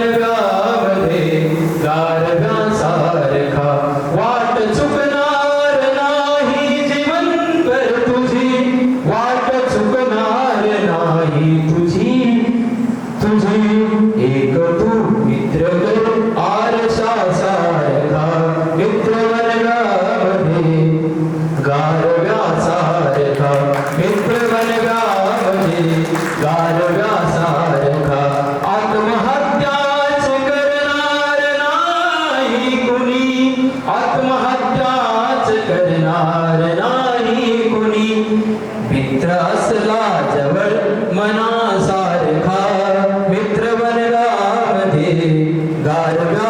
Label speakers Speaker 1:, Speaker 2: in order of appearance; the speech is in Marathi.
Speaker 1: वनव्यामध्ये गारव्यासारखा वाट चुकणार नाही जीवनभर तुझी वाट चुकणार नाही तुझी एक तू मित्र आरशासारखा मित्र वनव्यामध्ये गारव्यासारखा मित्र वनव्यामध्ये गारव्यासारखा आत्महत्याच करणार नाही कुणी आत्महत्याच करणार नाही कुणी मित्र असला जवळ मनासारखा मित्र वनव्यामध्ये गारव्या